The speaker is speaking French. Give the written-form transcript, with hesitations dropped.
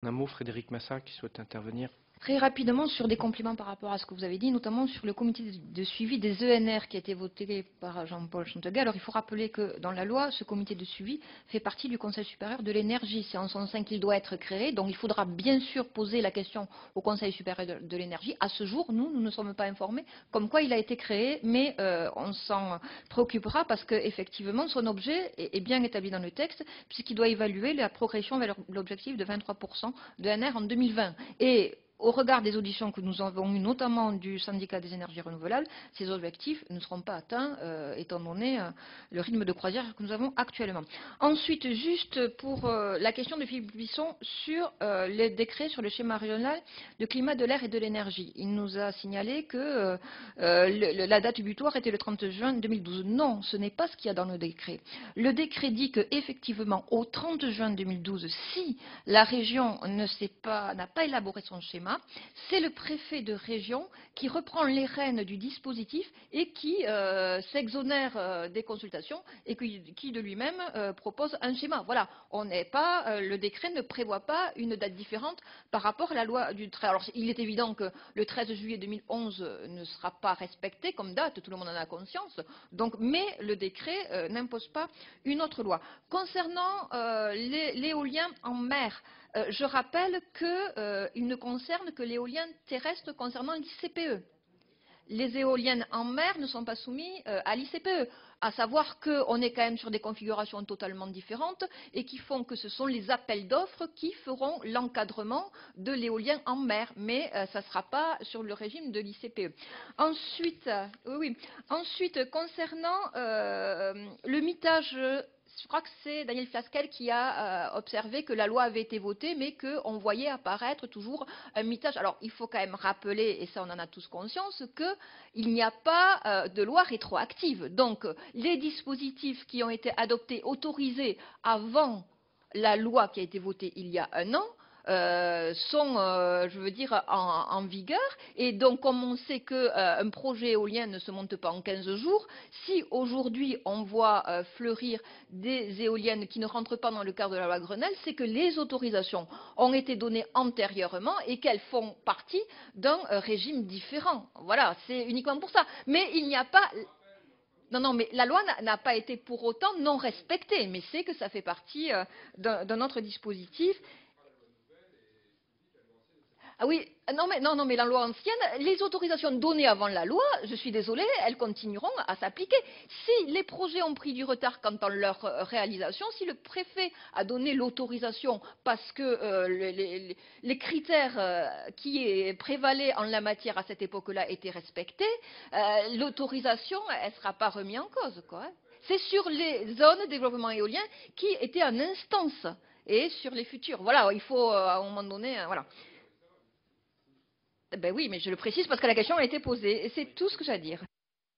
Un mot, Frédéric Massa, qui souhaite intervenir. Très rapidement sur des compléments par rapport à ce que vous avez dit, notamment sur le comité de suivi des ENR qui a été voté par Jean-Paul Chanteguet. Alors il faut rappeler que dans la loi, ce comité de suivi fait partie du Conseil supérieur de l'énergie. C'est en son sein qu'il doit être créé. Donc il faudra bien sûr poser la question au Conseil supérieur de l'énergie. À ce jour, nous ne sommes pas informés comme quoi il a été créé, mais on s'en préoccupera parce qu'effectivement son objet est bien établi dans le texte puisqu'il doit évaluer la progression vers l'objectif de 23% de ENR en 2020. Et au regard des auditions que nous avons eues, notamment du syndicat des énergies renouvelables, ces objectifs ne seront pas atteints, étant donné le rythme de croisière que nous avons actuellement. Ensuite, juste pour la question de Philippe Buisson sur les décrets sur le schéma régional de climat, de l'air et de l'énergie. Il nous a signalé que la date butoir était le 30 juin 2012. Non, ce n'est pas ce qu'il y a dans le décret. Le décret dit qu'effectivement, au 30 juin 2012, si la région n'a pas élaboré son schéma, c'est le préfet de région qui reprend les rênes du dispositif et qui s'exonère des consultations et qui de lui-même propose un schéma. Voilà, le décret ne prévoit pas une date différente par rapport à la loi du 13. Alors il est évident que le 13 juillet 2011 ne sera pas respecté comme date, tout le monde en a conscience, mais le décret n'impose pas une autre loi. Concernant l'éolien en mer, je rappelle qu'il ne concerne que l'éolien terrestre concernant l'ICPE. Les éoliennes en mer ne sont pas soumises à l'ICPE, à savoir qu'on est quand même sur des configurations totalement différentes et qui font que ce sont les appels d'offres qui feront l'encadrement de l'éolien en mer, mais ça ne sera pas sur le régime de l'ICPE. Ensuite, concernant le mitage, je crois que c'est Daniel Fasquelle qui a observé que la loi avait été votée, mais qu'on voyait apparaître toujours un mitage. Alors, il faut quand même rappeler, et ça on en a tous conscience, qu'il n'y a pas de loi rétroactive. Donc, les dispositifs qui ont été adoptés, autorisés avant la loi qui a été votée il y a un an, sont, je veux dire, en vigueur. Et donc, comme on sait qu'un projet éolien ne se monte pas en 15 jours, si aujourd'hui on voit fleurir des éoliennes qui ne rentrent pas dans le cadre de la loi Grenelle, c'est que les autorisations ont été données antérieurement et qu'elles font partie d'un régime différent. Voilà, c'est uniquement pour ça. Mais il n'y a pas... Non, mais la loi n'a pas été pour autant non respectée, mais c'est que ça fait partie d'un autre dispositif. Ah oui, non, mais la loi ancienne, les autorisations données avant la loi, je suis désolée, elles continueront à s'appliquer. Si les projets ont pris du retard quant à leur réalisation, si le préfet a donné l'autorisation parce que les critères qui prévalaient en la matière à cette époque-là étaient respectés, l'autorisation, elle ne sera pas remise en cause, quoi. C'est sur les zones de développement éolien qui étaient en instance et sur les futurs. Voilà, il faut à un moment donné, voilà. Ben oui, mais je le précise parce que la question a été posée et c'est tout ce que j'ai à dire.